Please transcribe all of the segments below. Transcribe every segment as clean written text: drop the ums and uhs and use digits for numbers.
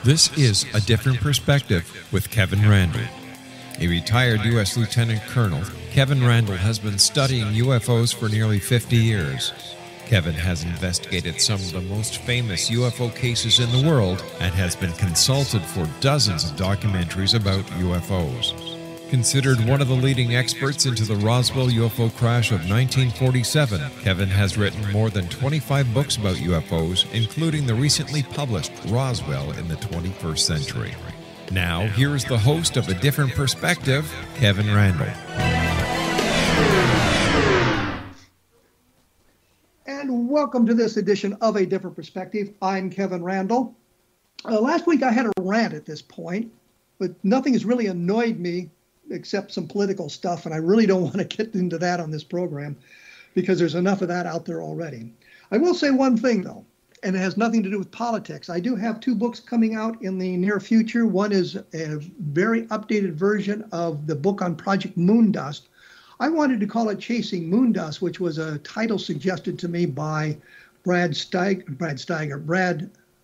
This is A Different Perspective with Kevin Randle. A retired U.S. Lieutenant Colonel, Kevin Randle has been studying UFOs for nearly 50 years. Kevin has investigated some of the most famous UFO cases in the world and has been consulted for dozens of documentaries about UFOs. Considered one of the leading experts into the Roswell UFO crash of 1947, Kevin has written more than 25 books about UFOs, including the recently published Roswell in the 21st Century. Now, here is the host of A Different Perspective, Kevin Randle. And welcome to this edition of A Different Perspective. I'm Kevin Randle. Last week I had a rant at this point, but nothing has really annoyed me except some political stuff, and I really don't want to get into that on this program because there's enough of that out there already. I will say one thing, though, and it has nothing to do with politics. I do have two books coming out in the near future. One is a very updated version of the book on Project Moondust. I wanted to call it Chasing Moondust, which was a title suggested to me by Brad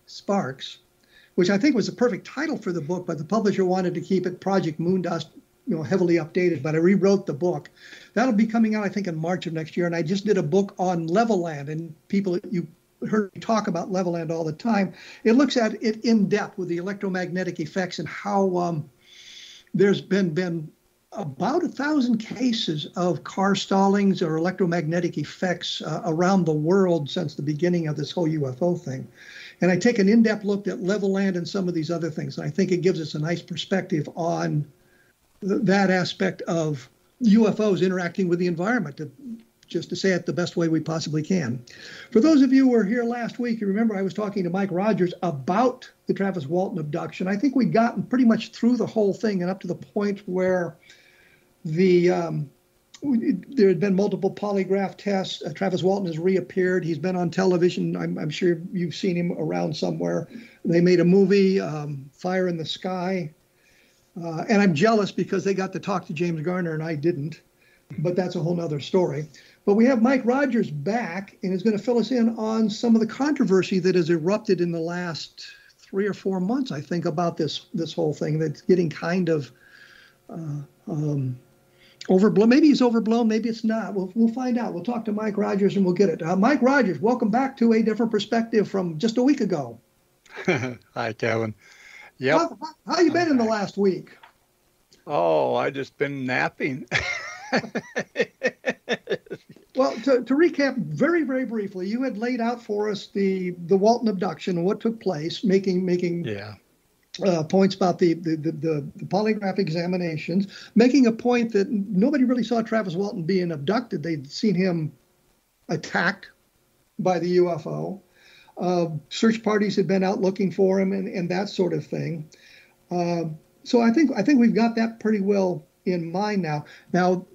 Sparks, which I think was the perfect title for the book, but the publisher wanted to keep it Project Moondust, heavily updated, but I rewrote the book. That'll be coming out, I think, in March of next year. And I just did a book on Levelland, and people, you heard me talk about Levelland all the time. It looks at it in depth with the electromagnetic effects and how there's been about 1,000 cases of car stallings or electromagnetic effects around the world since the beginning of this whole UFO thing. And I take an in-depth look at Levelland and some of these other things. And I think it gives us a nice perspective on that aspect of UFOs interacting with the environment, just to say it the best way we possibly can. For those of you who were here last week, you remember I was talking to Mike Rogers about the Travis Walton abduction. I think we'd gotten pretty much through the whole thing and up to the point where there had been multiple polygraph tests. Travis Walton has reappeared. He's been on television. I'm sure you've seen him around somewhere. They made a movie, Fire in the Sky. And I'm jealous because they got to talk to James Garner and I didn't, but that's a whole nother story. But we have Mike Rogers back and is going to fill us in on some of the controversy that has erupted in the last 3 or 4 months, I think, about this whole thing that's getting kind of overblown. Maybe it's overblown, maybe it's not. We'll find out. We'll talk to Mike Rogers and we'll get it. Mike Rogers, welcome back to A Different Perspective from just a week ago. Hi, Kevin. Yep. How you been in the last week? Oh, I just been napping. Well, to recap very, very briefly, you had laid out for us the Walton abduction and what took place, making points about the polygraph examinations, making a point that nobody really saw Travis Walton being abducted. They'd seen him attacked by the UFO. Search parties had been out looking for him and that sort of thing. So I think we've got that pretty well in mind now. Now,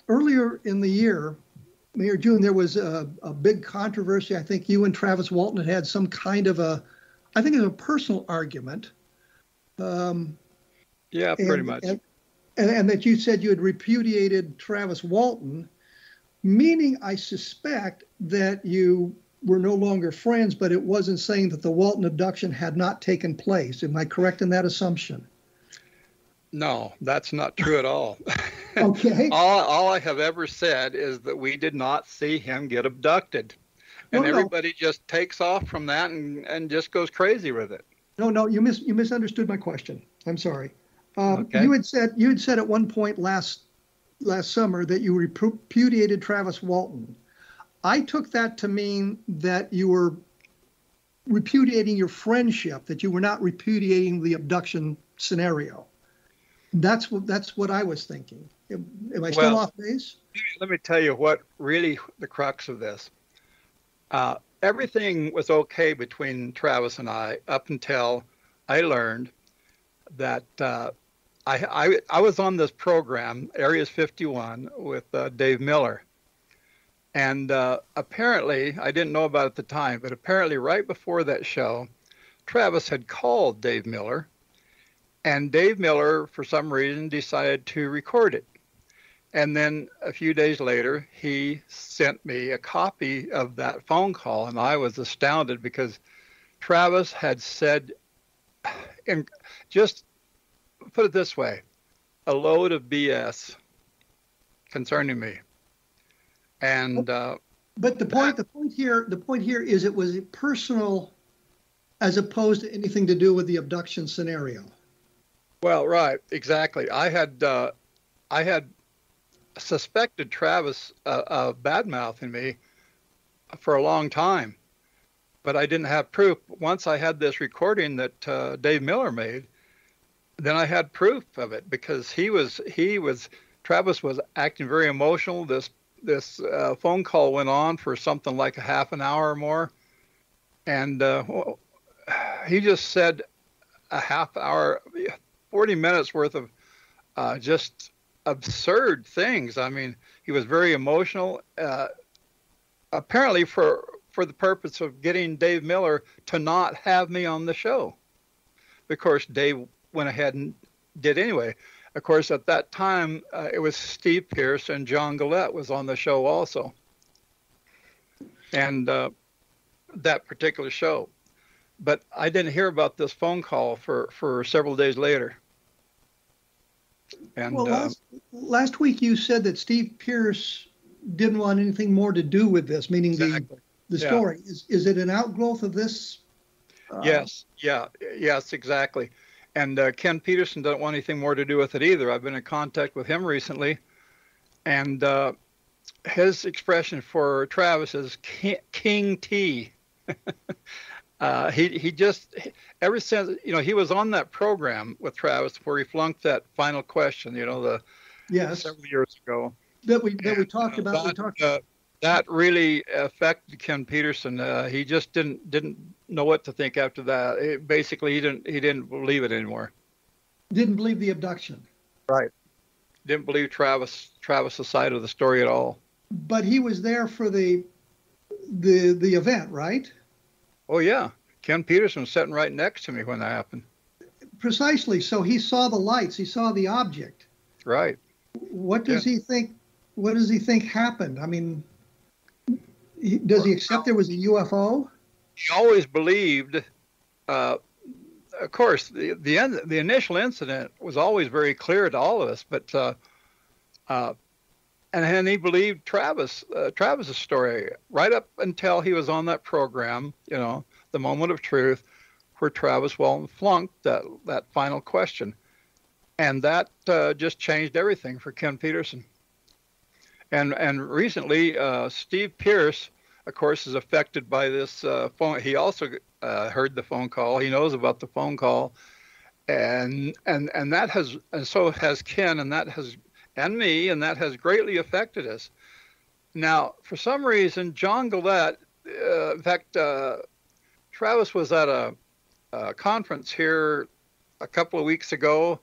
earlier in the year, May or June, there was a big controversy. I think you and Travis Walton had some kind of a personal argument. Yeah, pretty much. And that you said you had repudiated Travis Walton, meaning I suspect that you were no longer friends, but it wasn't saying that the Walton abduction had not taken place. Am I correct in that assumption? No, that's not true at all. Okay. All I have ever said is that we did not see him get abducted. And everybody just takes off from that and just goes crazy with it. No, you misunderstood my question. I'm sorry. Okay. You had said at one point last summer that you repudiated Travis Walton. I took that to mean that you were repudiating your friendship, that you were not repudiating the abduction scenario. That's what I was thinking. Am I still off base? Let me tell you what really the crux of this. Everything was okay between Travis and I up until I learned that I was on this program, Areas 51, with Dave Miller. And apparently, I didn't know about it at the time, but apparently right before that show, Travis had called Dave Miller, and Dave Miller, for some reason, decided to record it. And then a few days later, he sent me a copy of that phone call, and I was astounded because Travis had said, and just put it this way, a load of BS concerning me. And but the point here is it was personal as opposed to anything to do with the abduction scenario. Well, right, exactly. I had suspected Travis of bad-mouthing me for a long time, but I didn't have proof. Once I had this recording that Dave Miller made, then I had proof of it, because Travis was acting very emotional. This phone call went on for something like a half an hour or more, and he just said a half hour, 40 minutes worth of just absurd things. I mean, he was very emotional, apparently for the purpose of getting Dave Miller to not have me on the show. Of course, Dave went ahead and did anyway. Of course, at that time, it was Steve Pierce and John Gillette was on the show also. And that particular show. But I didn't hear about this phone call for several days later. And well, last week you said that Steve Pierce didn't want anything more to do with this, meaning exactly. the story. Is it an outgrowth of this? Yes, exactly. And Ken Peterson doesn't want anything more to do with it either. I've been in contact with him recently, and his expression for Travis is King T. He just, ever since, he was on that program with Travis where he flunked that final question, several years ago. That we talked about. That really affected Ken Peterson. He just didn't know what to think after that. Basically, he didn't believe it anymore. Didn't believe the abduction. Right. Didn't believe Travis's side of the story at all. But he was there for the event, right? Oh yeah, Ken Peterson was sitting right next to me when that happened. Precisely. So he saw the lights. He saw the object. Right. What does he think? What does he think happened? I mean, does he accept there was a UFO? He always believed. Of course, the initial incident was always very clear to all of us, but and he believed Travis's story right up until he was on that program, the moment of truth, where Travis Walton flunked that final question, and that just changed everything for Ken Peterson. And recently, Steve Pierce, of course, is affected by this phone. He also heard the phone call. He knows about the phone call, and so has Ken, and me, and that has greatly affected us. Now, for some reason, John Gillette, in fact, Travis was at a conference here a couple of weeks ago,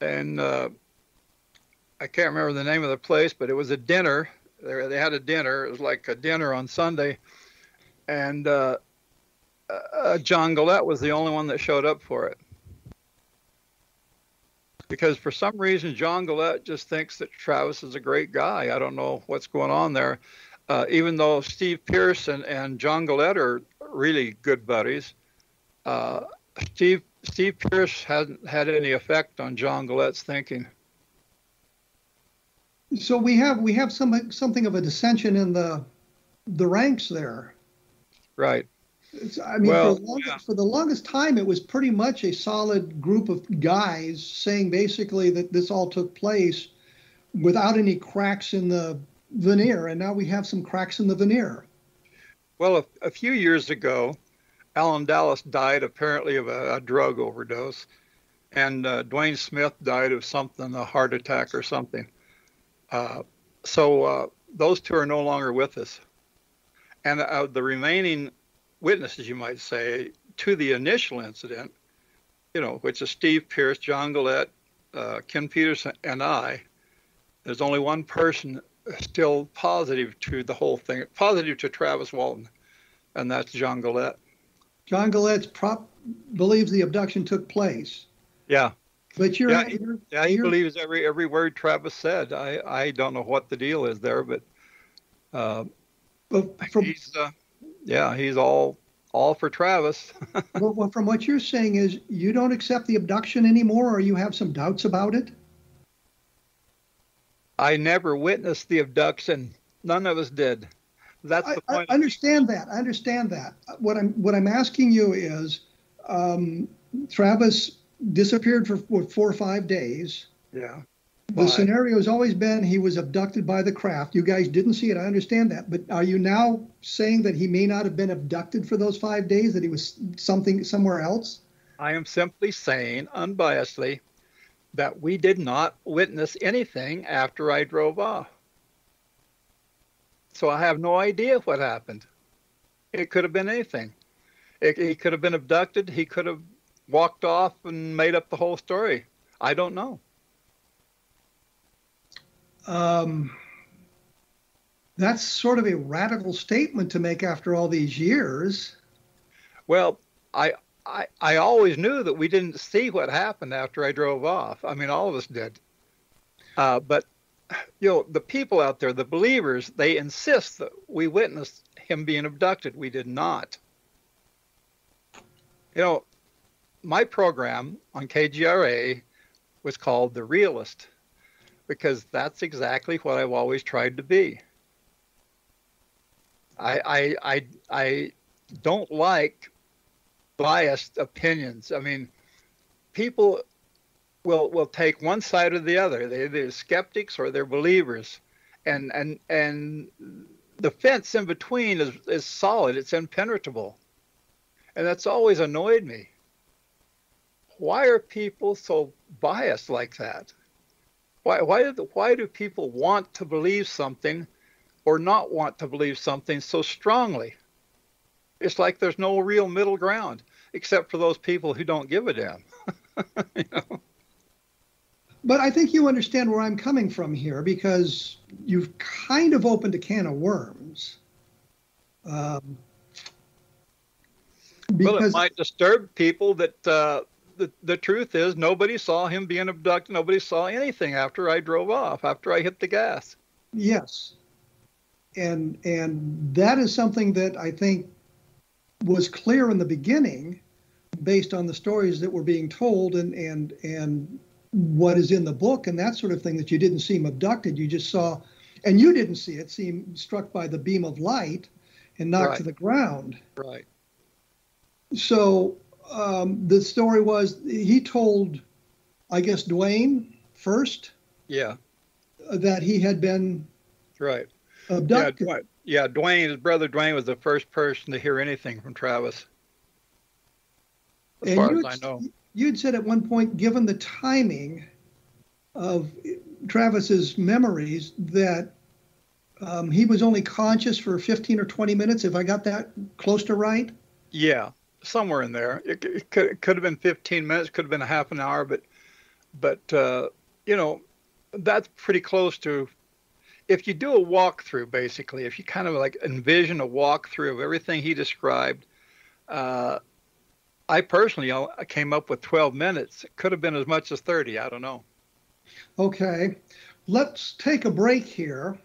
and I can't remember the name of the place, but it was a dinner. They had a dinner. It was like a dinner on Sunday, and John Gillette was the only one that showed up for it. Because for some reason, John Gillette just thinks that Travis is a great guy. I don't know what's going on there. Even though Steve Pierce and John Gillette are really good buddies, Steve Pierce hasn't had any effect on John Gillette's thinking. So we have something of a dissension in the ranks there. Right. For the longest time, it was pretty much a solid group of guys saying basically that this all took place without any cracks in the veneer, and now we have some cracks in the veneer. Well, a few years ago, Alan Dallas died apparently of a drug overdose, and Dwayne Smith died of something, a heart attack or something. So those two are no longer with us. And the remaining witnesses, you might say, to the initial incident, which is Steve Pierce, John Gillette, Ken Peterson, and I, there's only one person still positive to the whole thing, positive to Travis Walton, and that's John Gillette. John Gillette believes the abduction took place. Yeah. But he believes every word Travis said. I don't know what the deal is there, but he's all all for Travis. Well, from what you're saying is you don't accept the abduction anymore, or you have some doubts about it? I never witnessed the abduction. None of us did. That's the point. I understand that. I understand that. What I'm asking you is, Travis disappeared for 4 or 5 days. Yeah. The scenario has always been he was abducted by the craft. You guys didn't see it. I understand that. But are you now saying that he may not have been abducted for those 5 days, that he was somewhere else? I am simply saying, unbiasedly, that we did not witness anything after I drove off. So I have no idea what happened. It could have been anything. He could have been abducted. He could have walked off and made up the whole story. I don't know. That's sort of a radical statement to make after all these years. Well, I always knew that we didn't see what happened after I drove off. I mean, all of us did. But, the people out there, the believers, they insist that we witnessed him being abducted. We did not. My program on KGRA was called The Realist, because that's exactly what I've always tried to be. I don't like biased opinions. I mean, people will take one side or the other. They're skeptics or they're believers, and the fence in between is solid. It's impenetrable, and that's always annoyed me. Why are people so biased like that? Why do people want to believe something or not want to believe something so strongly? It's like there's no real middle ground, except for those people who don't give a damn. But I think you understand where I'm coming from here, because you've kind of opened a can of worms. Well, it might disturb people that the truth is nobody saw him being abducted. Nobody saw anything after I drove off, after I hit the gas. Yes. And that is something that I think was clear in the beginning based on the stories that were being told and what is in the book and that sort of thing, that you didn't see him abducted. You just saw, and you didn't see it, struck by the beam of light and knocked to the ground. Right. So the story was, he told, I guess, Dwayne first. Yeah. That he had been abducted. Yeah, Dwayne, his brother Dwayne, was the first person to hear anything from Travis, as far as I know. You'd said at one point, given the timing of Travis's memories, that he was only conscious for 15 or 20 minutes, if I got that close to right? Yeah, somewhere in there. It could have been 15 minutes, could have been a half an hour, but that's pretty close to. If you do a walkthrough, basically, if you kind of like envision a walkthrough of everything he described, I personally I came up with 12 minutes. It could have been as much as 30. I don't know. Okay. Let's take a break here,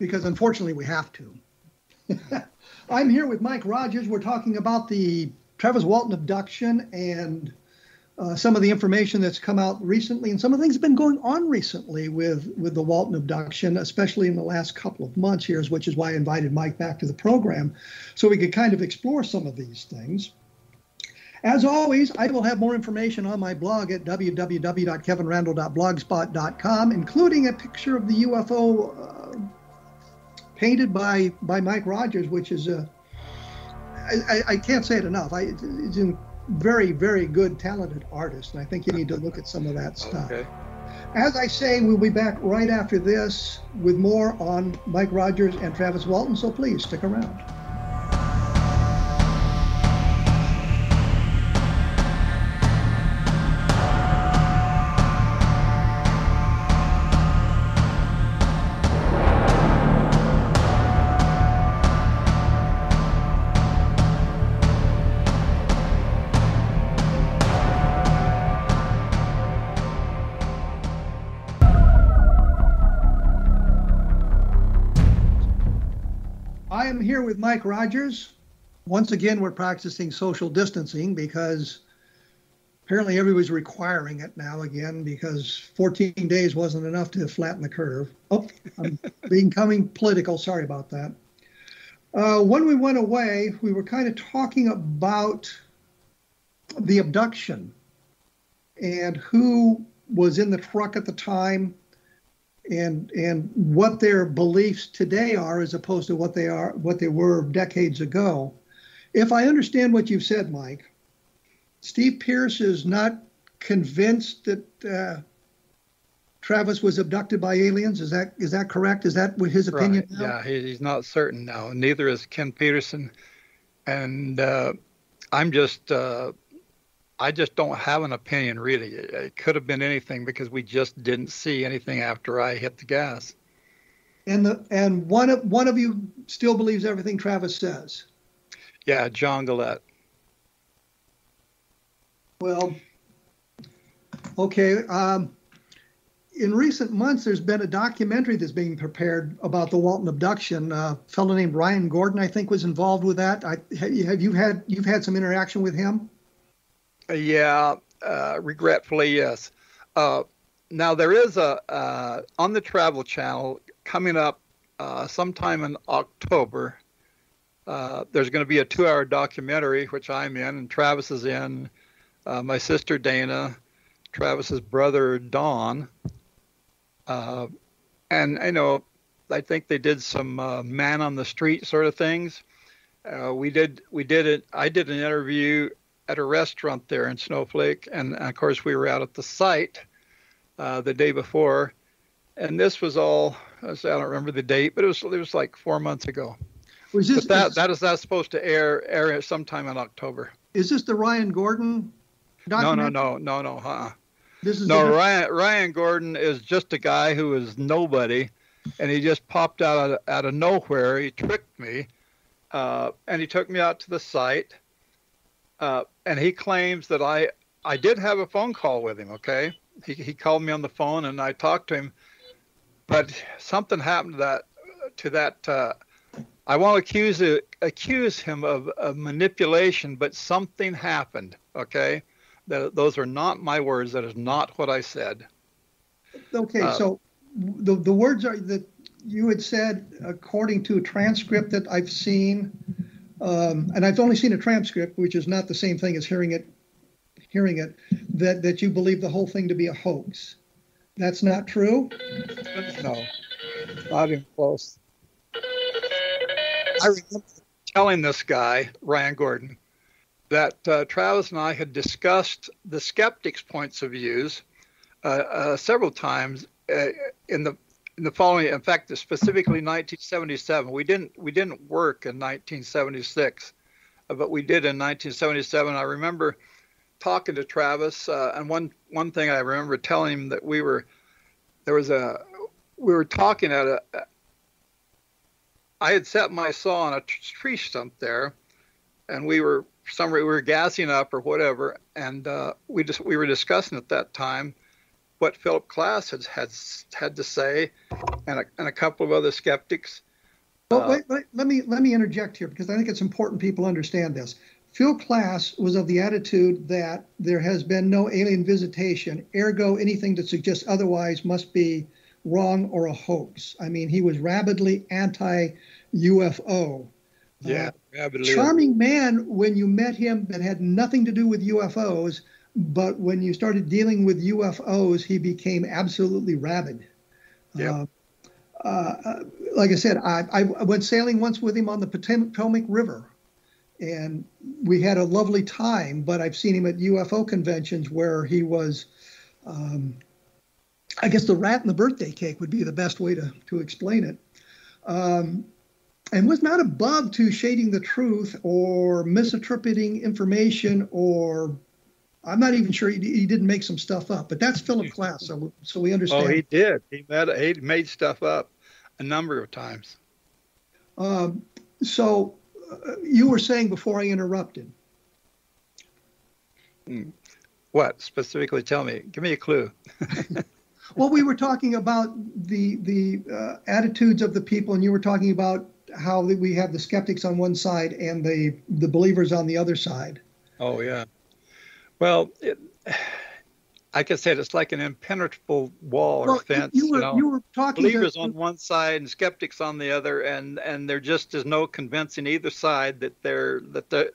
because unfortunately we have to. I'm here with Mike Rogers. We're talking about the Travis Walton abduction and some of the information that's come out recently, and some of the things that have been going on recently with the Walton abduction, especially in the last couple of months here, which is why I invited Mike back to the program, so we could kind of explore some of these things. As always, I will have more information on my blog at www.kevinrandle.blogspot.com, including a picture of the UFO painted by Mike Rogers, which is I can't say it enough. He's a very, very good, talented artist, and I think you need to look at some of that stuff. Okay. As I say, we'll be back right after this with more on Mike Rogers and Travis Walton, so please stick around. I am here with Mike Rogers. Once again, we're practicing social distancing because apparently everybody's requiring it now again because 14 days wasn't enough to flatten the curve. Oh, I'm becoming political. Sorry about that. When we went away, we were kind of talking about the abduction and who was in the truck at the time and what their beliefs today are as opposed to what they were decades ago. If I understand what you've said, Mike, Steve Pierce is not convinced that Travis was abducted by aliens. Is that correct? Is that his opinion Right. now? Yeah, he's not certain now. Neither is Ken Peterson. And I just don't have an opinion, really. It could have been anything because we just didn't see anything after I hit the gas. And one of you still believes everything Travis says. Yeah, John Gillette. Well, okay. In recent months, there's been a documentary that's being prepared about the Walton abduction. A fellow named Ryan Gordon, I think, was involved with that. You've had some interaction with him? Yeah, regretfully, yes. Now there is on the Travel Channel coming up sometime in October. There's going to be a 2-hour documentary, which I'm in, and Travis is in. My sister Dana, Travis's brother Don, and I think they did some man on the street sort of things. We did it. I did an interview at a restaurant there in Snowflake, and of course we were out at the site the day before, and this was all. I don't remember the date, but it was like 4 months ago. That's supposed to air sometime in October. Is this the Ryan Gordon documentary? No. Ryan Gordon is just a guy who is nobody, and he just popped out of nowhere. He tricked me, and he took me out to the site, and he claims that I did have a phone call with him. Okay, he called me on the phone, and I talked to him, but something happened to that. I won't accuse him of manipulation, but something happened. Okay. Those are not my words. That is not what I said. Okay, so the words are that you had said, according to a transcript that I've seen, and I've only seen a transcript, which is not the same thing as hearing it, that you believe the whole thing to be a hoax. That's not true? No, not even close. I remember telling this guy, Ryan Gordon, that Travis and I had discussed the skeptics' points of views several times in the following. In fact, specifically 1977. We didn't work in 1976, but we did in 1977. I remember talking to Travis, and one thing I remember telling him that we were talking at a. I had set my saw on a tree stump there, and we were gassing up or whatever, and we were discussing at that time what Philip Klass had to say, and a couple of other skeptics. Well, wait, let me interject here because I think it's important people understand this. Phil Klass was of the attitude that there has been no alien visitation, ergo anything that suggests otherwise must be wrong or a hoax. I mean, he was rabidly anti-UFO. Yeah, charming man when you met him that had nothing to do with UFOs, but when you started dealing with UFOs, he became absolutely rabid. Yep. Like I said, I went sailing once with him on the Potomac River, and we had a lovely time, but I've seen him at UFO conventions where he was, I guess the rat in the birthday cake would be the best way to explain it. And was not above to shading the truth or misinterpreting information, or I'm not even sure he didn't make some stuff up. But that's Philip Klass, so we understand. Oh, he did. He made stuff up a number of times. So you were saying before I interrupted. What specifically? Tell me. Give me a clue. Well, we were talking about the attitudes of the people, and you were talking about how we have the skeptics on one side and the believers on the other side. Oh yeah. Well, like I said, it's like an impenetrable wall or fence. You were talking believers on one side and skeptics on the other, and there just is no convincing either side that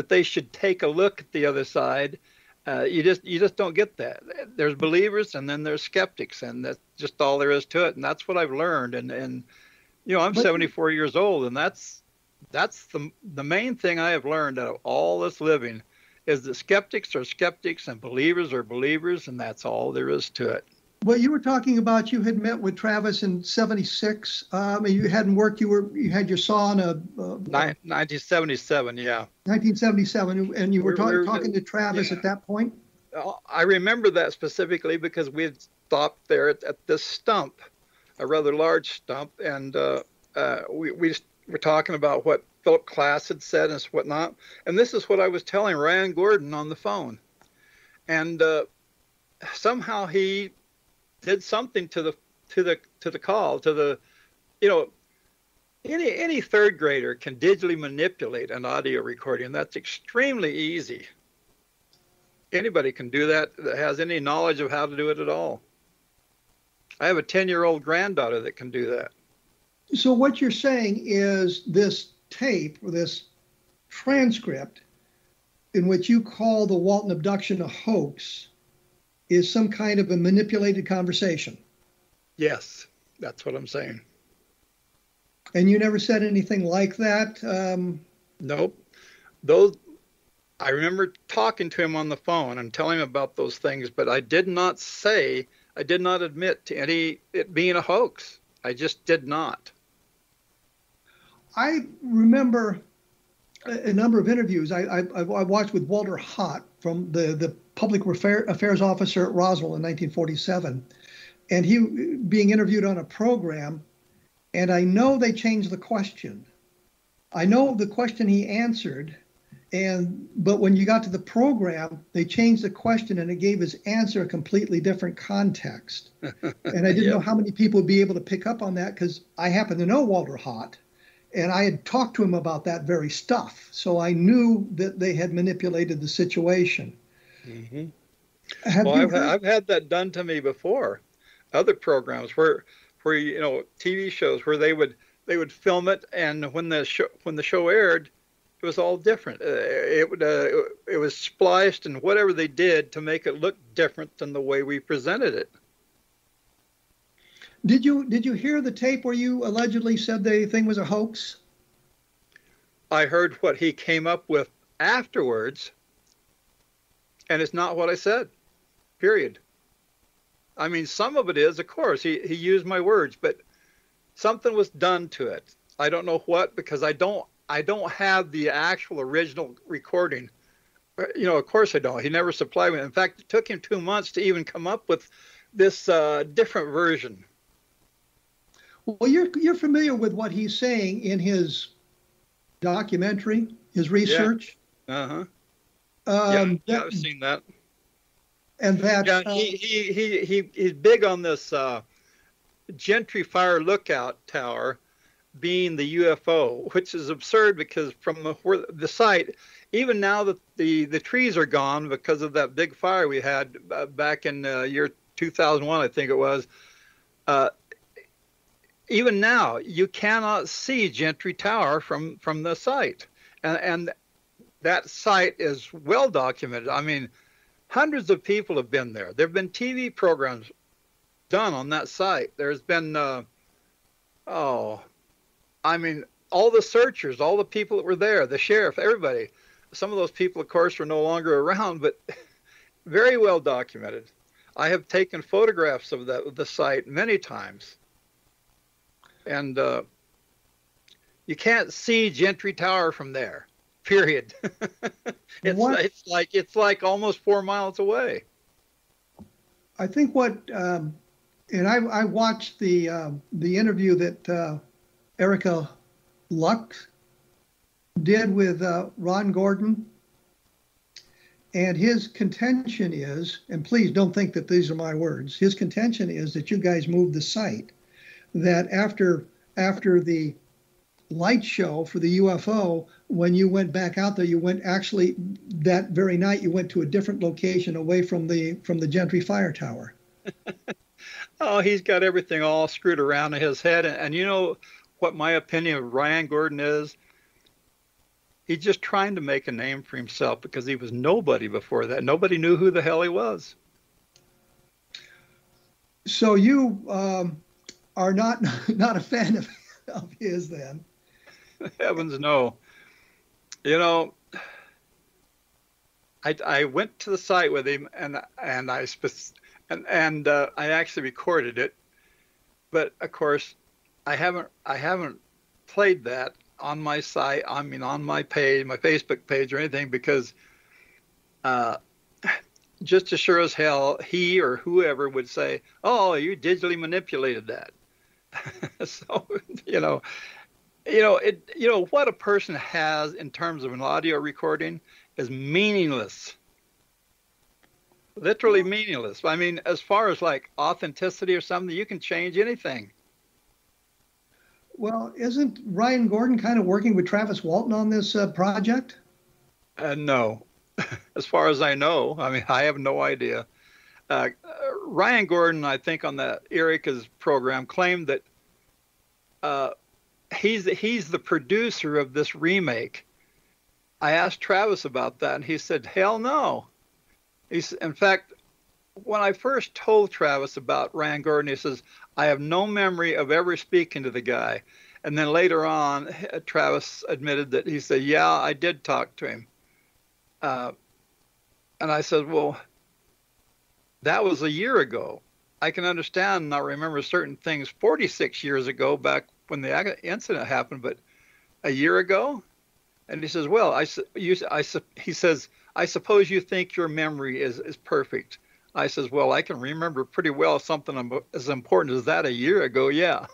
they should take a look at the other side. You just don't get that. There's believers and then there's skeptics, and that's just all there is to it. And that's what I've learned. And I'm 74 years old, and that's the main thing I have learned out of all this living is that skeptics are skeptics and believers are believers, and that's all there is to it. Well, you were talking about you had met with Travis in '76. You hadn't worked. You had your saw in 1977. Yeah. 1977, and you were talking to Travis at that point. I remember that specifically because we had stopped there at this stump, a rather large stump, and we were talking about what Philip Klass had said and whatnot. And this is what I was telling Rand Gordon on the phone, and somehow he did something to the call, to the, any third grader can digitally manipulate an audio recording. That's extremely easy. Anybody can do that has any knowledge of how to do it at all. I have a 10-year-old granddaughter that can do that. So what you're saying is this tape, or this transcript, in which you call the Walton abduction a hoax, is some kind of a manipulated conversation. Yes, that's what I'm saying. And you never said anything like that? Nope. I remember talking to him on the phone and telling him about those things, but I did not admit to it being a hoax. I just did not. I remember a number of interviews I watched with Walter Hott from the public affairs officer at Roswell in 1947, and he being interviewed on a program, and I know they changed the question. I know the question he answered, but when you got to the program, they changed the question and it gave his answer a completely different context. And I didn't know how many people would be able to pick up on that, because I happen to know Walter Hott. And I had talked to him about that very stuff. So I knew that they had manipulated the situation. Mm-hmm. I've had that done to me before. Other programs where TV shows where they would film it, and when the show aired, it was all different. It was spliced and whatever they did to make it look different than the way we presented it. Did you hear the tape where you allegedly said the thing was a hoax? I heard what he came up with afterwards, and it's not what I said, period. I mean, some of it is, of course, he used my words, but something was done to it. I don't know what, because I don't have the actual original recording. Of course I don't. He never supplied me. In fact, it took him 2 months to even come up with this different version. Well, you're familiar with what he's saying in his documentary, his research. Yeah. I've seen that. And that. Yeah, he's big on this Gentry Fire Lookout Tower being the UFO, which is absurd because from the site, even now that the trees are gone because of that big fire we had back in year 2001, I think it was. Even now, you cannot see Gentry Tower from the site. And that site is well documented. I mean, hundreds of people have been there. There have been TV programs done on that site. There's been, all the searchers, all the people that were there, the sheriff, everybody. Some of those people, of course, are no longer around, but very well documented. I have taken photographs of the site many times. And you can't see Gentry Tower from there, period. It's like almost 4 miles away. I think and I watched the interview that Erica Luck did with Ron Gordon, and his contention is, and please don't think that these are my words, his contention is that you guys moved the site, that after the light show for the UFO, when you went back out there, you went actually that very night, you went to a different location away from the Gentry Fire Tower. Oh, he's got everything all screwed around in his head. And you know what my opinion of Ryan Gordon is? He's just trying to make a name for himself because he was nobody before that. Nobody knew who the hell he was. So you are not a fan of his then? Heavens no. You know, I went to the site with him and I actually recorded it, but of course I haven't played that on my site. I mean, on my page, my Facebook page or anything, because just as sure as hell, he or whoever would say, "Oh, you digitally manipulated that." So what a person has in terms of an audio recording is meaningless. Literally meaningless. I mean, as far as like authenticity or something, you can change anything. Well, isn't Ryan Gordon kind of working with Travis Walton on this project? No. As far as I know, I mean, I have no idea. Ryan Gordon, I think on the Erika's program, claimed that he's the producer of this remake. I asked Travis about that, and he said, hell no. In fact, when I first told Travis about Ryan Gordon, he says, I have no memory of ever speaking to the guy. And then later on, Travis admitted that he said, yeah, I did talk to him. And I said, well, that was a year ago. I can understand and not remember certain things 46 years ago, back when the incident happened, but a year ago? And he says, well, he says, I suppose you think your memory is perfect. I says, well, I can remember pretty well something as important as that a year ago, yeah.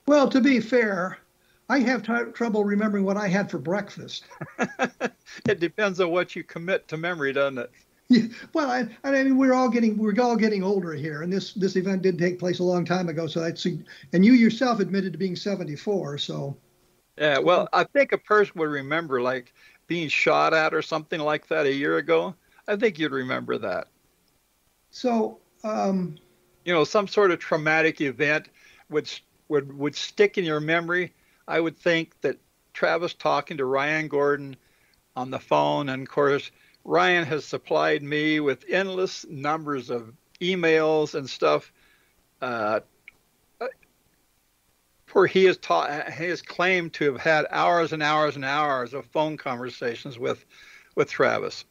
Well, to be fair, I have trouble remembering what I had for breakfast. It depends on what you commit to memory, doesn't it? Yeah, well, I mean, we're all getting older here, and this event did take place a long time ago. So and you yourself admitted to being 74. So. Yeah, well, I think a person would remember like being shot at or something like that a year ago. I think you'd remember that. So, some sort of traumatic event would stick in your memory. I would think that Travis talking to Ryan Gordon on the phone, and of course, Ryan has supplied me with endless numbers of emails and stuff where he has claimed to have had hours and hours and hours of phone conversations with Travis.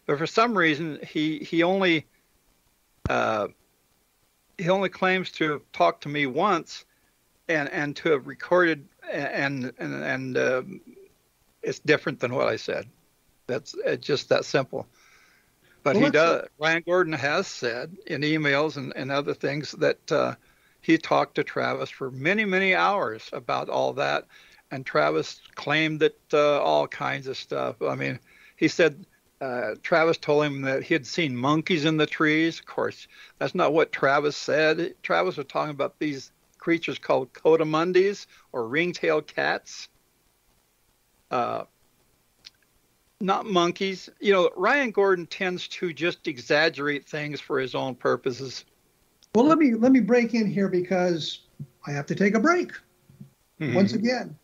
But for some reason, he only claims to have talked to me once and to have recorded, and it's different than what I said. It's just that simple. But Ryan Gordon has said in emails and other things that he talked to Travis for many, many hours about all that. And Travis claimed that all kinds of stuff. I mean, he said Travis told him that he had seen monkeys in the trees. Of course, that's not what Travis said. Travis was talking about these creatures called coatimundis or ring-tailed cats. Not monkeys. Ryan Gordon tends to just exaggerate things for his own purposes. Well, let me break in here because I have to take a break once again.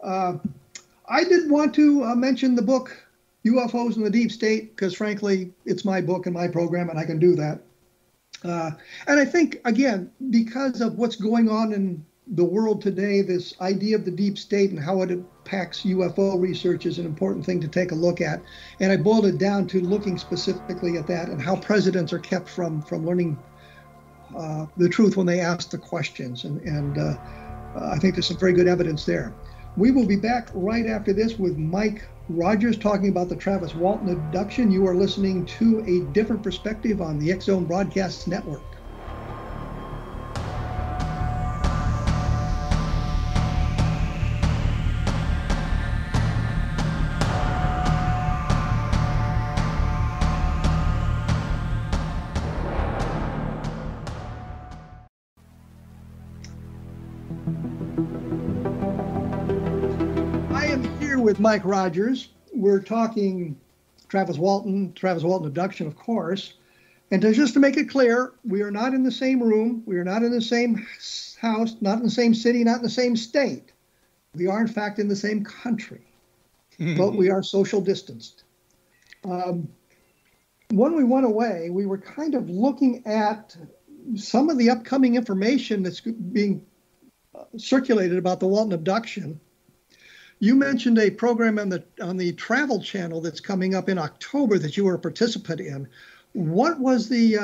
I did want to mention the book UFOs in the Deep State because, frankly, it's my book and my program, and I can do that. And I think, again, because of what's going on in the world today, this idea of the deep state and how it impacts UFO research is an important thing to take a look at. And I boiled it down to looking specifically at that and how presidents are kept from learning the truth when they ask the questions. And I think there's some very good evidence there. We will be back right after this with Mike Rogers talking about the Travis Walton abduction. You are listening to A Different Perspective on the X-Zone Broadcast Network. with Mike Rogers. We're talking Travis Walton abduction, of course. And just to make it clear, we are not in the same room. We are not in the same house, not in the same city, not in the same state. We are, in fact, in the same country, but we are social distanced. When we went away, we were kind of looking at some of the upcoming information that's being circulated about the Walton abduction. You mentioned a program on the Travel Channel that's coming up in October that you were a participant in. What was the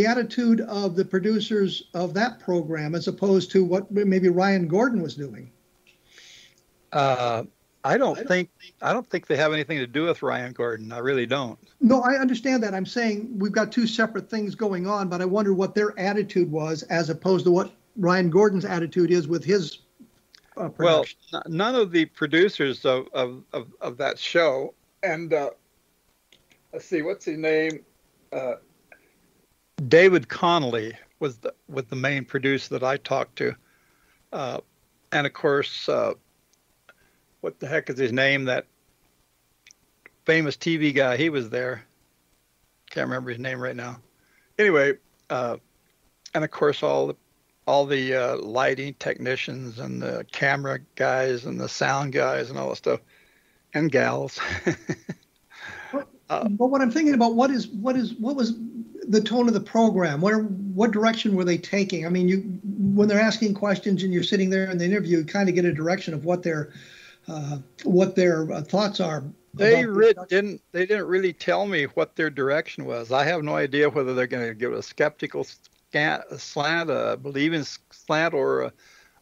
attitude of the producers of that program as opposed to what maybe Ryan Gordon was doing? I don't think they have anything to do with Ryan Gordon. I really don't. No, I understand that. I'm saying we've got two separate things going on, but I wonder what their attitude was as opposed to what Ryan Gordon's attitude is with his production. Well, none of the producers of that show, and let's see, what's his name? David Connolly was the main producer that I talked to, and of course, what the heck is his name? That famous TV guy. He was there. Can't remember his name right now. Anyway, and of course all the lighting technicians and the camera guys and the sound guys and all that stuff, and gals. But what I'm thinking about, what was the tone of the program? What direction were they taking? I mean, when they're asking questions and you're sitting there in the interview, you kind of get a direction of what their thoughts are. They didn't really tell me what their direction was. I have no idea whether they're going to give it a skeptical slant, a believing slant, or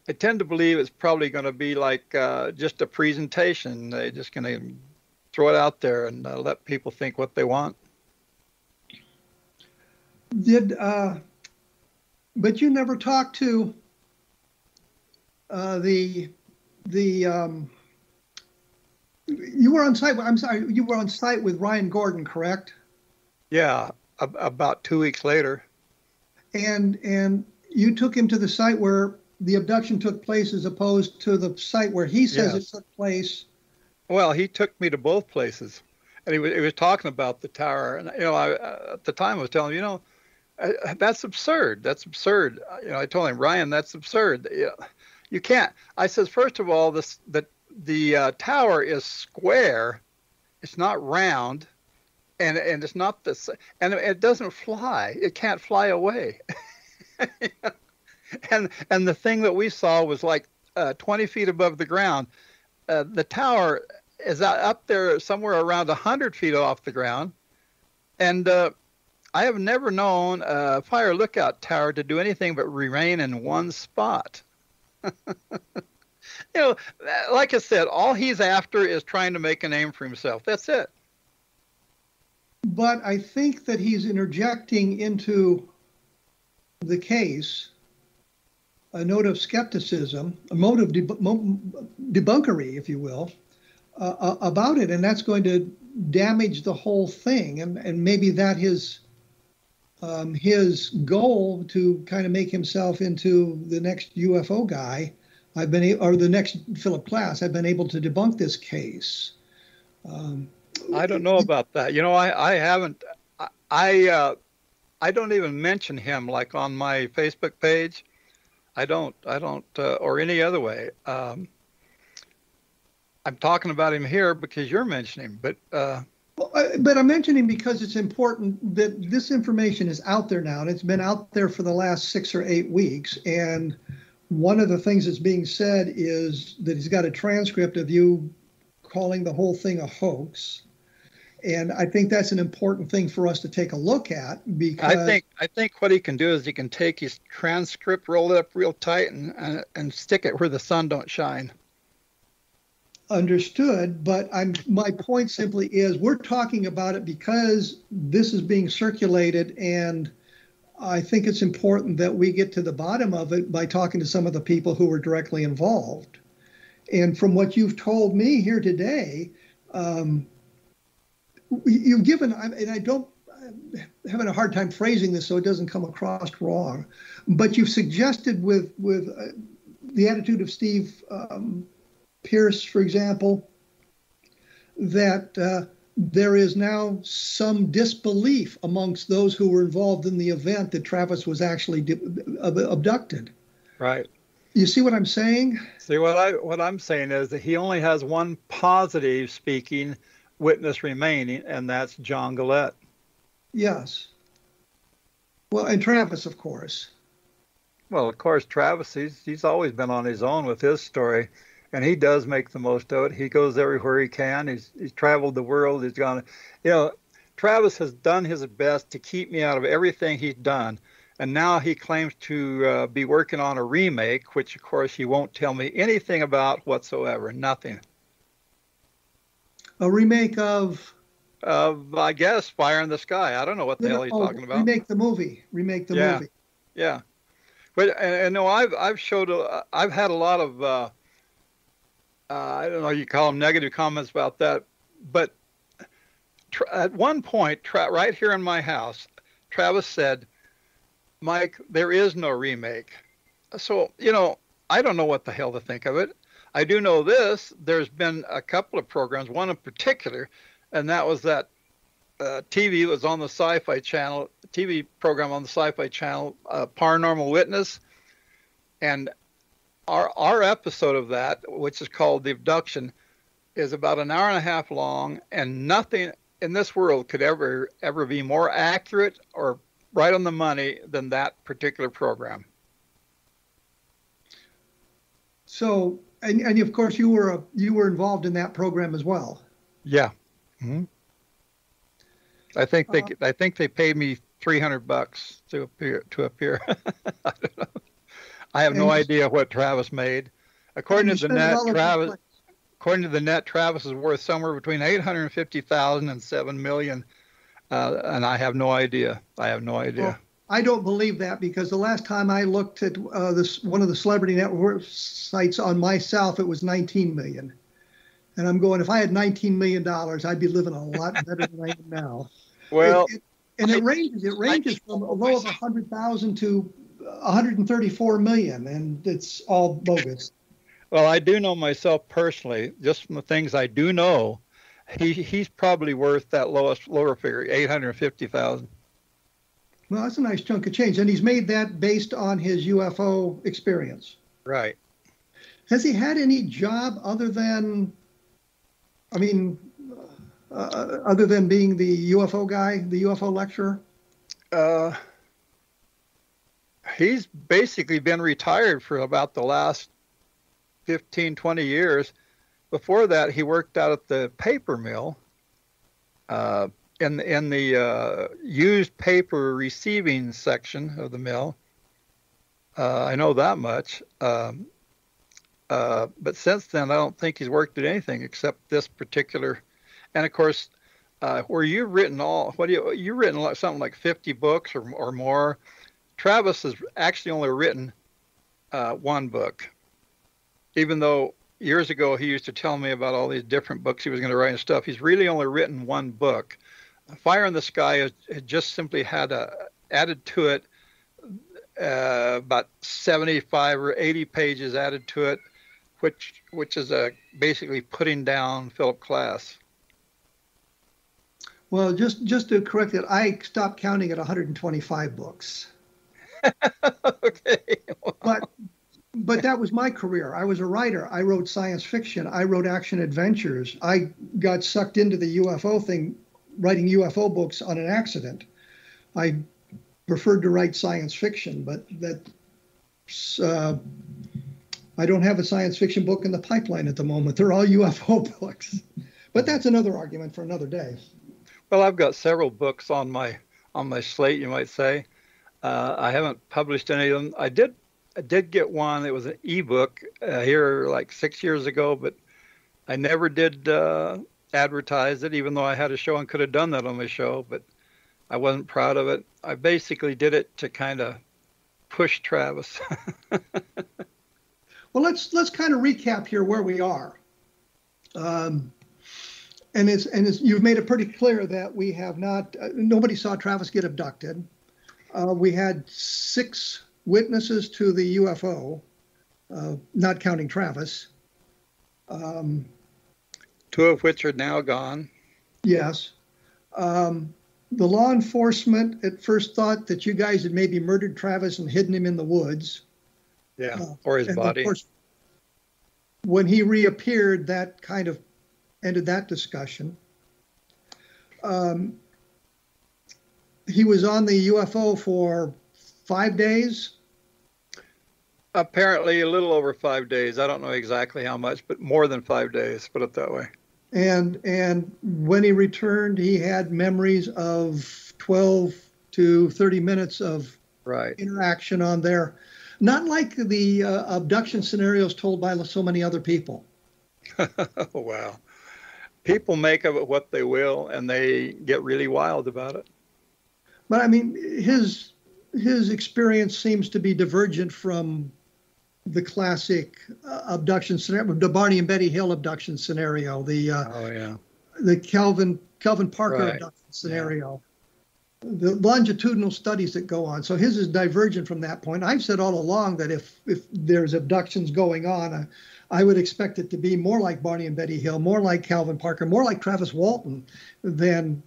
I tend to believe it's probably going to be like just a presentation. They're just going to throw it out there and let people think what they want. But you never talked to you were on site. I'm sorry, you were on site with Ryan Gordon, correct? Yeah, about 2 weeks later. And you took him to the site where the abduction took place as opposed to the site where he says it took place. Well, he took me to both places, and he was talking about the tower. And at the time I was telling him, that's absurd. That's absurd. I told him, Ryan, that's absurd. You can't. I says, first of all, the tower is square. It's not round, and it's not this, and it doesn't fly. It can't fly away. and the thing that we saw was like 20 feet above the ground. The tower is up there somewhere around 100 feet off the ground. And I have never known a fire lookout tower to do anything but remain in one spot. Like I said, all he's after is trying to make a name for himself. That's it. But I think that he's interjecting into the case a note of skepticism, a mode of debunkery, if you will, about it, and that's going to damage the whole thing. And maybe that his goal to kind of make himself into the next UFO guy, or the next Philip Klass. I've been able to debunk this case. I don't know about that. I haven't. I don't even mention him like on my Facebook page. I don't, or any other way. I'm talking about him here because you're mentioning him, but I'm mentioning because it's important that this information is out there now, and it's been out there for the last 6 or 8 weeks. And one of the things that's being said is that he's got a transcript of you calling the whole thing a hoax. And I think that's an important thing for us to take a look at, because I think what he can do is he can take his transcript, roll it up real tight, and stick it where the sun don't shine. Understood, but my point simply is we're talking about it because this is being circulated, and I think it's important that we get to the bottom of it by talking to some of the people who were directly involved. And from what you've told me here today, you've given, and I'm having a hard time phrasing this so it doesn't come across wrong, but you've suggested with the attitude of Steve Pierce, for example, that there is now some disbelief amongst those who were involved in the event that Travis was actually abducted. Right. You see what I'm saying? See, what I'm saying is that he only has one positive speaking witness remaining, and that's John Gillette. Yes. Well, and Travis, of course. Well, of course, Travis, he's always been on his own with his story, and he does make the most of it. He goes everywhere he can. He's traveled the world. He's gone, Travis has done his best to keep me out of everything he's done. And now he claims to be working on a remake, which, of course, he won't tell me anything about whatsoever. Nothing. A remake of? I guess, Fire in the Sky. I don't know what the hell he's talking about. Remake the movie. Remake the movie. Yeah. But, no, I've had a lot of, I don't know, you call them negative comments about that. But at one point, right here in my house, Travis said, Mike, there is no remake. So, I don't know what the hell to think of it. I do know this. There's been a couple of programs, one in particular, and that was that TV was on the Sci-Fi Channel, TV program on the Sci-Fi Channel, Paranormal Witness. And our episode of that, which is called The Abduction, is about an hour and a half long, and nothing in this world could ever be more accurate or right on the money than that particular program. So, and of course, you were involved in that program as well. Yeah. Mm-hmm. I think they paid me $300 to appear. I don't know. I have no idea what Travis made. According to the net, Travis is worth somewhere between $850,000 and $7 million. And I have no idea. Well, I don't believe that, because the last time I looked at one of the celebrity network sites on myself, it was 19 million. And I'm going, if I had $19 million, I'd be living a lot better than I am now. Well, it ranges from a low of 100,000 to 134 million, and it's all bogus. Well, I do know myself personally, just from the things I do know, he's probably worth that lower figure, 850,000. Well, that's a nice chunk of change, and he's made that based on his UFO experience. Right. Has he had any job other than being the UFO guy, the UFO lecturer? He's basically been retired for about the last 15, 20 years. Before that, he worked out at the paper mill, in the used paper receiving section of the mill. I know that much. But since then, I don't think he's worked at anything except this particular. And of course, where you've written you've written something like 50 books or more. Travis has actually only written one book, even though years ago he used to tell me about all these different books he was going to write and stuff. He's really only written one book. Fire in the Sky had just simply had added to it about 75 or 80 pages added to it, which is basically putting down Philip Klass. Well, just to correct it, I stopped counting at 125 books. Okay. But that was my career. I was a writer. I wrote science fiction. I wrote action adventures. I got sucked into the UFO thing, writing UFO books on an accident. I preferred to write science fiction, but I don't have a science fiction book in the pipeline at the moment. They're all UFO books. But that's another argument for another day. Well, I've got several books on my slate, you might say. I haven't published any of them. I did get one. It was an ebook here like 6 years ago, but I never did advertise it, even though I had a show and could have done that on my show, but I wasn't proud of it. I basically did it to kind of push Travis. Well, let's kind of recap here where we are. And you've made it pretty clear that we have not, nobody saw Travis get abducted. We had 6 witnesses to the UFO, not counting Travis. two of which are now gone. Yes. The law enforcement at first thought that you guys had maybe murdered Travis and hidden him in the woods. Yeah, or his body. Of course, when he reappeared, that kind of ended that discussion. He was on the UFO for 5 days. Apparently a little over 5 days. I don't know exactly how much, but more than 5 days, put it that way. And when he returned, he had memories of 12 to 30 minutes of interaction on there. Not like the abduction scenarios told by so many other people. Wow. People make of it what they will, and they get really wild about it. But I mean, his experience seems to be divergent from the classic abduction scenario, the Barney and Betty Hill abduction scenario, the Calvin Parker abduction scenario, the longitudinal studies that go on. So his is divergent from that point. I've said all along that if there's abductions going on, I would expect it to be more like Barney and Betty Hill, more like Calvin Parker, more like Travis Walton than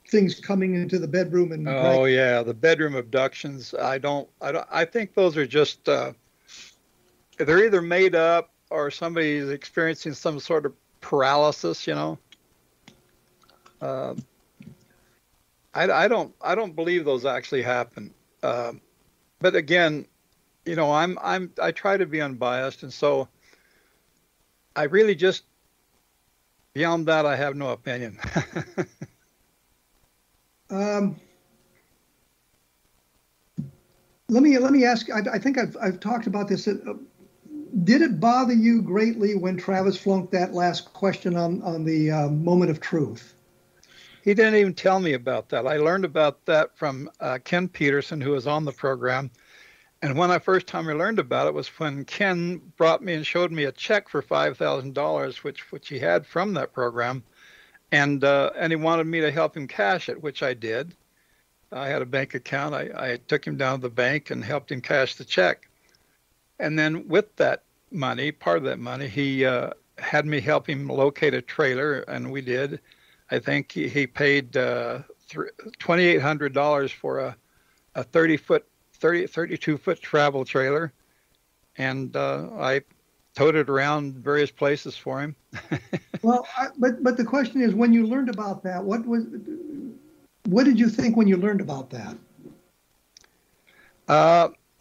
things coming into the bedroom and the bedroom abductions. I think those are just they're either made up or somebody's experiencing some sort of paralysis, I don't believe those actually happen. But again, I try to be unbiased, and so I really just, beyond that, I have no opinion. Let me ask. I think I've talked about this. Did it bother you greatly when Travis flunked that last question on the moment of truth? He didn't even tell me about that. I learned about that from Ken Peterson, who was on the program. And when I first time I learned about it was when Ken brought me and showed me a check for $5,000, which he had from that program, and he wanted me to help him cash it, which I did. I had a bank account. I took him down to the bank and helped him cash the check. And then with that money, part of that money, he had me help him locate a trailer, and we did. I think he paid $2,800 for a 32-foot travel trailer, and I towed it around various places for him. Well, but the question is, when you learned about that, what did you think when you learned about that?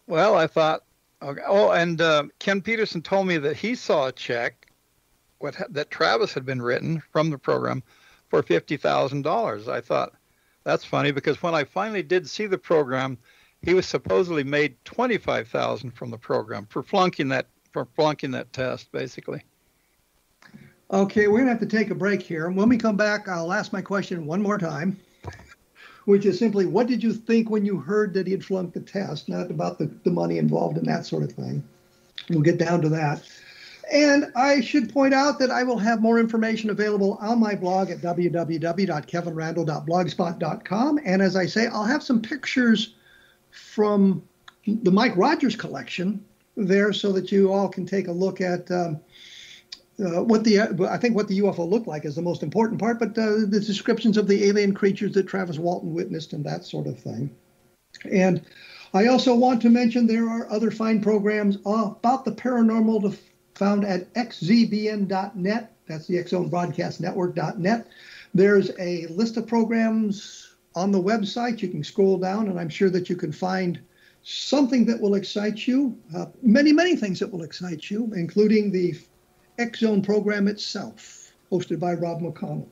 Well, I thought, okay. Oh, and Ken Peterson told me that he saw a check that Travis had been written from the program for $50,000. I thought, that's funny, because when I finally did see the program, he was supposedly made $25,000 from the program for flunking that test, basically. Okay, we're gonna have to take a break here. When we come back, I'll ask my question one more time, which is simply, what did you think when you heard that he had flunked the test? Not about the money involved in that sort of thing. We'll get down to that. And I should point out that I will have more information available on my blog at www.kevinrandle.blogspot.com. And as I say, I'll have some pictures from the Mike Rogers collection there so that you all can take a look at what the UFO looked like is the most important part, but the descriptions of the alien creatures that Travis Walton witnessed and that sort of thing. And I also want to mention there are other fine programs about the paranormal found at xzbn.net. That's the X Zone Broadcast Network.net. There's a list of programs on the website. You can scroll down, and I'm sure that you can find something that will excite you. Many, many things that will excite you, including the X Zone program itself, hosted by Rob McConnell.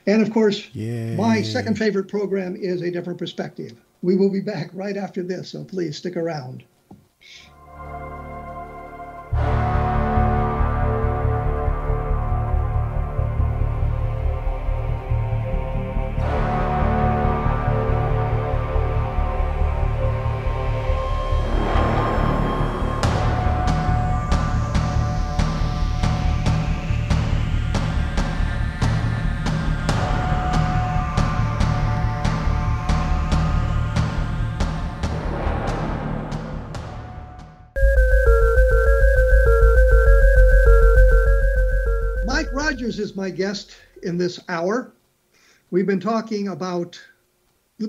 And of course, my second favorite program is A Different Perspective. We will be back right after this, so please stick around. Rogers is my guest in this hour. We've been talking about,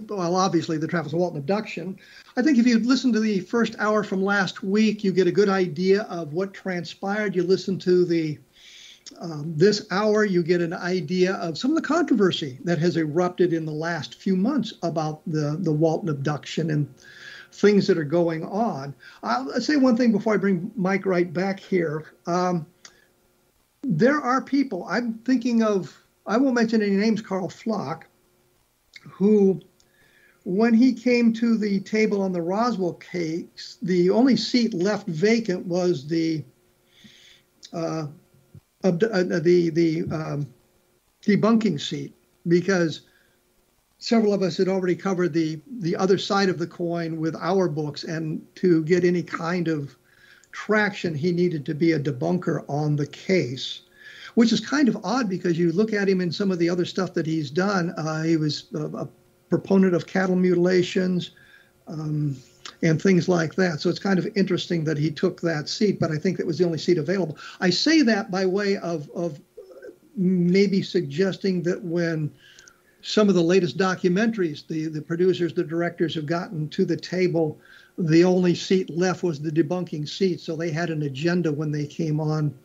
well, obviously the Travis Walton abduction. I think if you listen to the first hour from last week, you get a good idea of what transpired. You listen to this hour, you get an idea of some of the controversy that has erupted in the last few months about the Walton abduction and things that are going on. I'll say one thing before I bring Mike right back here. There are people, I'm thinking of, I won't mention any names, Carl Flock, who, when he came to the table on the Roswell case, the only seat left vacant was the debunking seat, because several of us had already covered the other side of the coin with our books, and to get any kind of traction, he needed to be a debunker on the case, which is kind of odd because you look at him in some of the other stuff that he's done. He was a proponent of cattle mutilations and things like that. So it's kind of interesting that he took that seat, but I think that was the only seat available. I say that by way of maybe suggesting that when some of the latest documentaries, the producers, the directors have gotten to the table, the only seat left was the debunking seat. So they had an agenda when they came on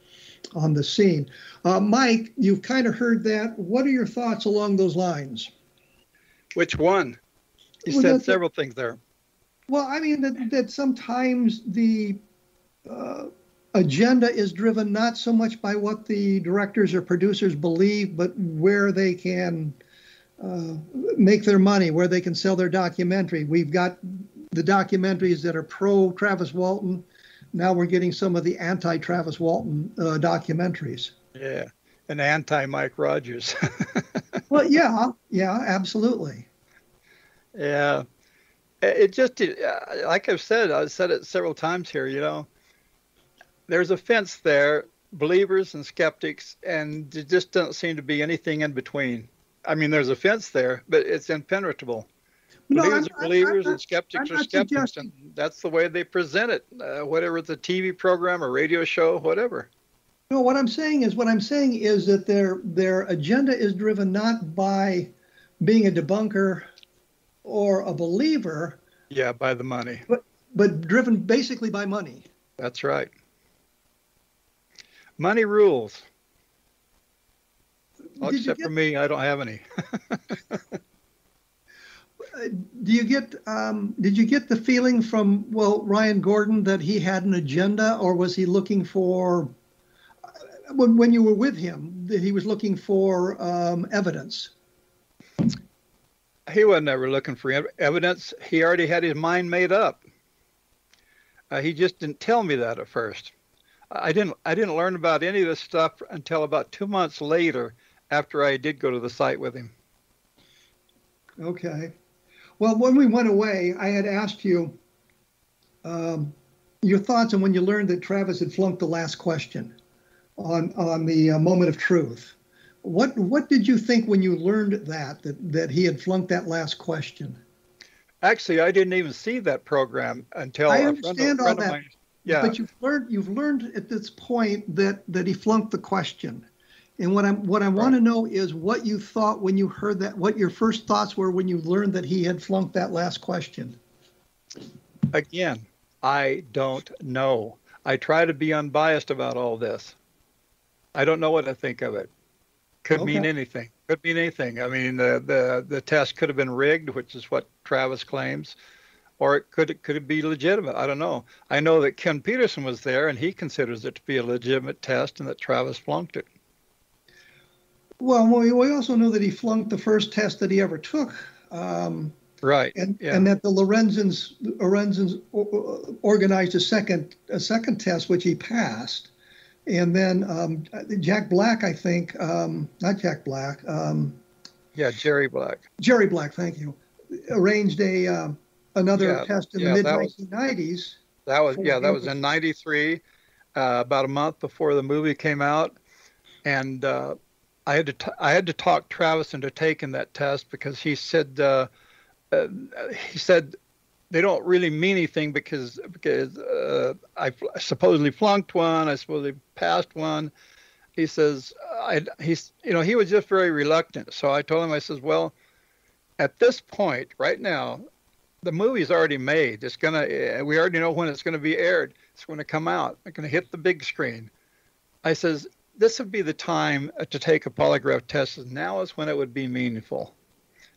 the scene. Mike, you've kind of heard that. What are your thoughts along those lines? Which one? You said several things there. Well, I mean, that sometimes the agenda is driven not so much by what the directors or producers believe, but where they can make their money, where they can sell their documentary. We've got the documentaries that are pro Travis Walton. Now we're getting some of the anti-Travis Walton documentaries. Yeah, and anti-Mike Rogers. Well, yeah, absolutely. Yeah, it just, like I've said it several times here, you know, there's a fence there, believers and skeptics, and there just doesn't seem to be anything in between. I mean, there's a fence there, but it's impenetrable. Believers are believers and skeptics are skeptics, and that's the way they present it, whatever it's a TV program or radio show, whatever. No, what I'm saying is that their agenda is driven not by being a debunker or a believer. Yeah, by the money. But driven basically by money. That's right. Money rules. Well, except for me, I don't have any. Did you get the feeling from, Ryan Gordon, that he had an agenda, or was he looking for, when you were with him, that he was looking for evidence? He wasn't ever looking for evidence. He already had his mind made up. He just didn't tell me that at first. I didn't learn about any of this stuff until about 2 months later, after I did go to the site with him. Okay. Well, when we went away, I had asked you your thoughts on when you learned that Travis had flunked the last question on the moment of truth. What did you think when you learned that he had flunked that last question? Actually, I didn't even see that program until I understand all that. Yeah. But you've learned at this point that he flunked the question. And what I want to know is what you thought when you heard that, what your first thoughts were when you learned that he had flunked that last question. Again, I don't know. I try to be unbiased about all this. I don't know what to think of it. Could mean anything. Could mean anything. I mean, the test could have been rigged, which is what Travis claims, or it could be legitimate. I don't know. I know that Ken Peterson was there, and he considers it to be a legitimate test, and that Travis flunked it. Well, we also know that he flunked the first test that he ever took. Right. And that the Lorenzens organized a second test, which he passed. And then Jack Black, I think, not Jack Black. Jerry Black. Jerry Black, thank you. Arranged another test in the mid-1990s. That was in 93, about a month before the movie came out. And I had to talk Travis into taking that test because he said they don't really mean anything because I supposedly flunked one, I supposedly passed one. He says he was just very reluctant. So I told him, I says, well, at this point, right now, the movie's already made. We already know when it's going to be aired. It's going to come out. It's going to hit the big screen. I says, this would be the time to take a polygraph test. Now is when it would be meaningful.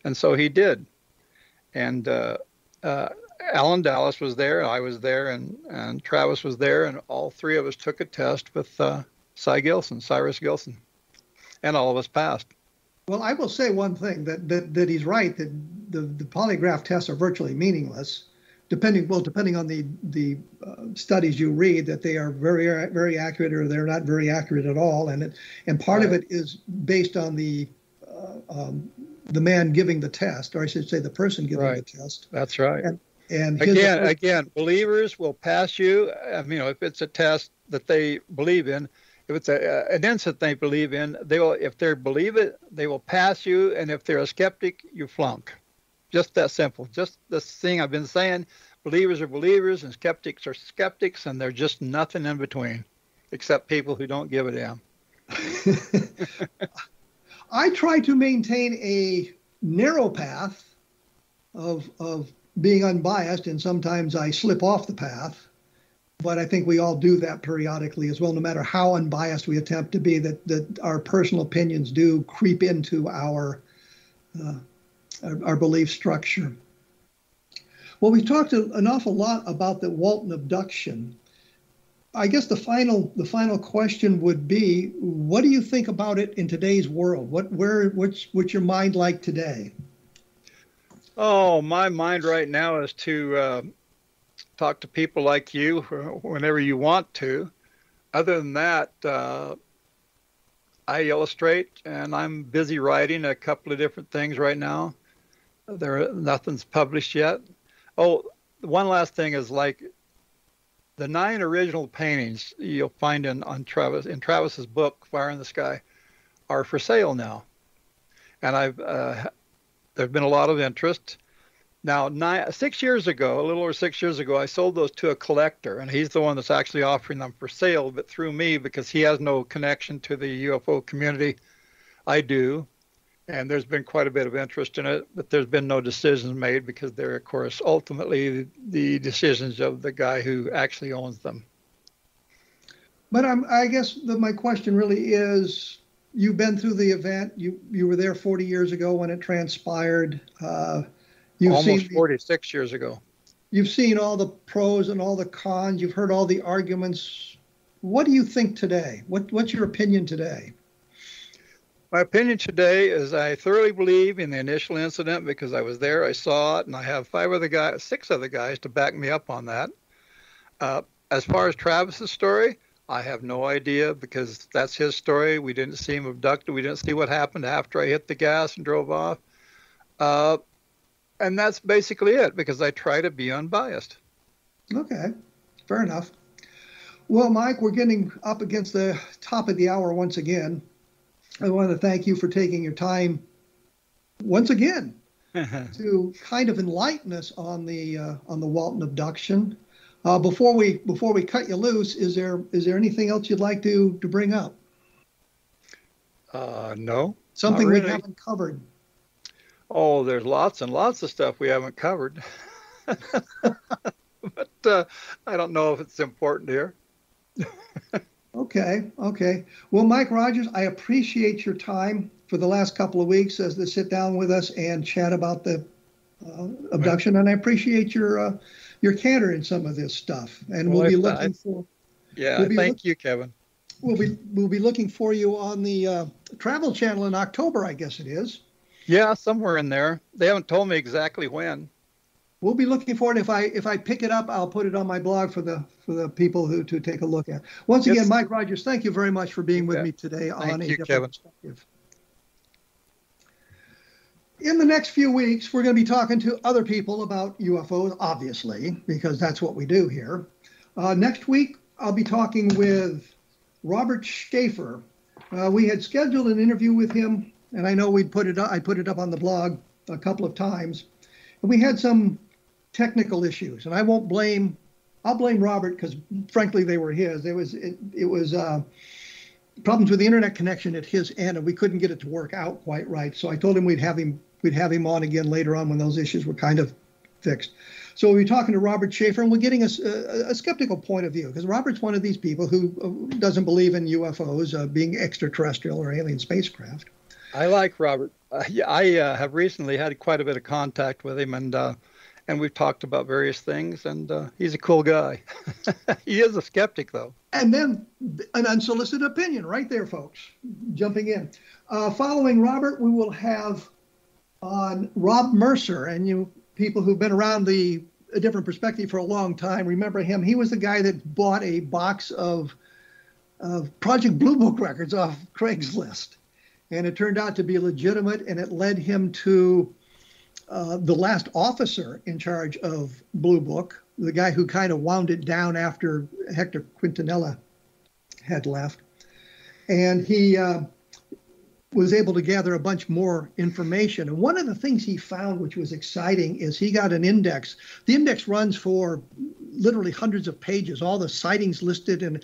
And so he did. And Alan Dallas was there, I was there, and Travis was there, and all three of us took a test with Cyrus Gilson, and all of us passed. Well, I will say one thing, that he's right, that the polygraph tests are virtually meaningless, depending on the studies you read, that they are very, very accurate or they're not very accurate at all, and part of it is based on the man giving the test, or I should say the person giving the test. That's right. And again, believers will pass you. If it's a test that they believe in, if it's an incident they believe in, they will. If they believe it, they will pass you. And if they're a skeptic, you flunk. Just that simple. Just this thing I've been saying. Believers are believers, and skeptics are skeptics, and they're just nothing in between, except people who don't give a damn. I try to maintain a narrow path of being unbiased, and sometimes I slip off the path, but I think we all do that periodically as well, no matter how unbiased we attempt to be, that our personal opinions do creep into our belief structure. Well, we've talked an awful lot about the Walton abduction. I guess the final question would be, what do you think about it in today's world? What's your mind like today? Oh, my mind right now is to talk to people like you whenever you want to. Other than that, I illustrate, and I'm busy writing a couple of different things right now. Nothing's published yet. Oh, one last thing is, like, the 9 original paintings you'll find in Travis's book, Fire in the Sky, are for sale now, and there's been a lot of interest. Now, 6 years ago, a little over 6 years ago, I sold those to a collector, and he's the one that's actually offering them for sale, but through me, because he has no connection to the UFO community. I do, and there's been quite a bit of interest in it, but there's been no decisions made because they're, of course, ultimately the decisions of the guy who actually owns them. But I guess my question really is, you've been through the event. You were there 40 years ago when it transpired. Almost 46 years ago. You've seen all the pros and all the cons. You've heard all the arguments. What do you think today? What's your opinion today? My opinion today is I thoroughly believe in the initial incident because I was there, I saw it, and I have 6 other guys to back me up on that. As far as Travis's story, I have no idea because that's his story. We didn't see him abducted. We didn't see what happened after I hit the gas and drove off. And that's basically it because I try to be unbiased. Okay, fair enough. Well, Mike, we're getting up against the top of the hour once again. I want to thank you for taking your time once again to kind of enlighten us on the Walton abduction. Before we cut you loose, is there anything else you'd like to bring up? No. Something we haven't covered. Oh, there's lots and lots of stuff we haven't covered. But I don't know if it's important here. Okay. Well, Mike Rogers, I appreciate your time for the last couple of weeks as to sit down with us and chat about the abduction, and I appreciate your candor in some of this stuff. And we'll be looking for. Yeah, thank you, Kevin. We'll be looking for you on the Travel Channel in October, I guess it is. Yeah, somewhere in there. They haven't told me exactly when. We'll be looking for it. If I pick it up, I'll put it on my blog for the people to take a look at. Once again, Mike Rogers, thank you very much for being with me today on A Different Perspective. In the next few weeks, we're going to be talking to other people about UFOs, obviously, because that's what we do here. Next week, I'll be talking with Robert Schaefer. We had scheduled an interview with him, and I know I put it up on the blog a couple of times. And we had some technical issues, and I'll blame Robert because frankly they were his. It was problems with the internet connection at his end, and we couldn't get it to work out quite right. So I told him we'd have him on again later on when those issues were kind of fixed. So we'll be talking to Robert Schaefer, and we're getting a skeptical point of view, because Robert's one of these people who doesn't believe in UFOs being extraterrestrial or alien spacecraft. I like Robert. I have recently had quite a bit of contact with him, and we've talked about various things, and he's a cool guy. He is a skeptic, though. And then an unsolicited opinion right there, folks, jumping in. Following Robert, we will have on Rob Mercer, and you people who've been around a different perspective for a long time remember him. He was the guy that bought a box of Project Blue Book records off Craigslist. And it turned out to be legitimate, and it led him to the last officer in charge of Blue Book, the guy who kind of wound it down after Hector Quintanilla had left. And he was able to gather a bunch more information. And one of the things he found, which was exciting, is he got an index. The index runs for literally hundreds of pages, all the sightings listed and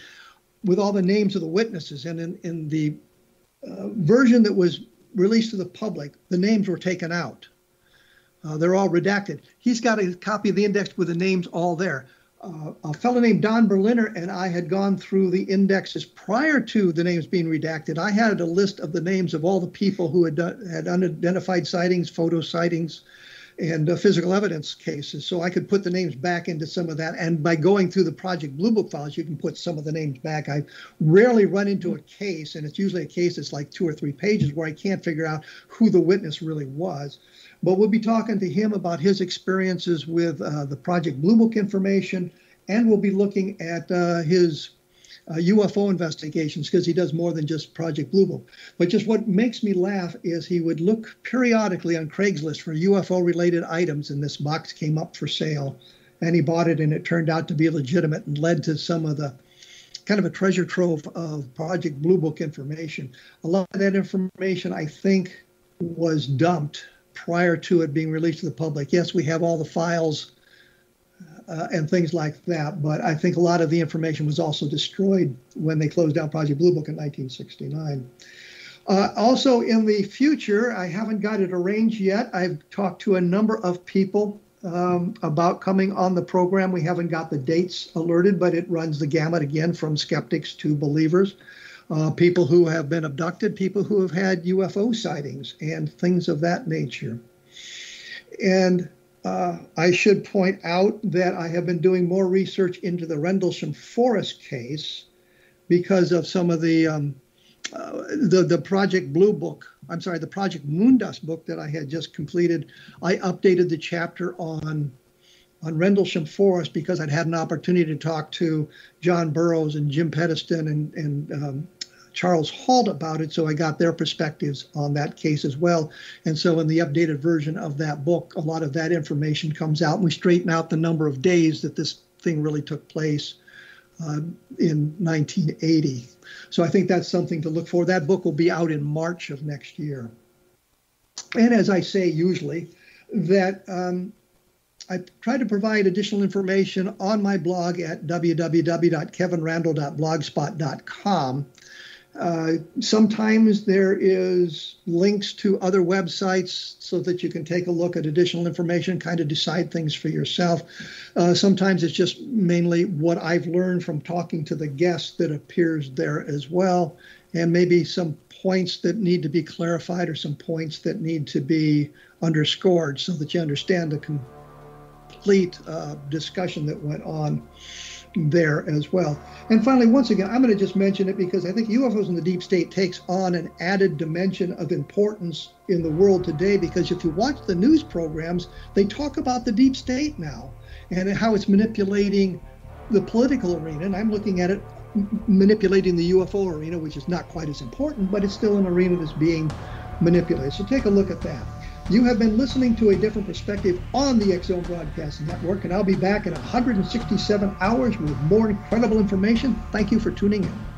with all the names of the witnesses. And in the version that was released to the public, the names were taken out. They're all redacted. He's got a copy of the index with the names all there. A fellow named Don Berliner and I had gone through the indexes prior to the names being redacted. I had a list of the names of all the people who had unidentified sightings, photo sightings, and physical evidence cases. So I could put the names back into some of that. And by going through the Project Blue Book files, you can put some of the names back. I rarely run into a case, and it's usually a case that's like 2 or 3 pages, where I can't figure out who the witness really was. But we'll be talking to him about his experiences with the Project Blue Book information, and we'll be looking at his UFO investigations, because he does more than just Project Blue Book. But just what makes me laugh is he would look periodically on Craigslist for UFO-related items, and this box came up for sale, and he bought it, and it turned out to be legitimate and led to some of the kind of a treasure trove of Project Blue Book information. A lot of that information, I think, was dumped prior to it being released to the public. Yes, we have all the files and things like that, but I think a lot of the information was also destroyed when they closed down Project Blue Book in 1969. Also in the future, I haven't got it arranged yet. I've talked to a number of people about coming on the program. We haven't got the dates alerted, but it runs the gamut again from skeptics to believers. People who have been abducted, people who have had UFO sightings, and things of that nature. And I should point out that I have been doing more research into the Rendlesham Forest case because of some of the Project Blue Book, I'm sorry, the Project Moondust book that I had just completed. I updated the chapter on Rendlesham Forest because I'd had an opportunity to talk to John Burroughs and Jim Pedeston and Charles Halt about it, so I got their perspectives on that case as well. And so in the updated version of that book, a lot of that information comes out, and we straighten out the number of days that this thing really took place in 1980. So I think that's something to look for. That book will be out in March of next year. And as I say usually, that I try to provide additional information on my blog at www.kevinrandle.blogspot.com. Sometimes there is links to other websites so that you can take a look at additional information, kind of decide things for yourself. Sometimes it's just mainly what I've learned from talking to the guests that appears there as well, and maybe some points that need to be clarified or some points that need to be underscored so that you understand the complete discussion that went on there as well. And finally, once again, I'm going to just mention it because I think UFOs in the deep state takes on an added dimension of importance in the world today, because if you watch the news programs, they talk about the deep state now and how it's manipulating the political arena. And I'm looking at it manipulating the UFO arena, which is not quite as important, but it's still an arena that's being manipulated. So take a look at that. You have been listening to A Different Perspective on the X Zone Broadcast Network, and I'll be back in 167 hours with more incredible information. Thank you for tuning in.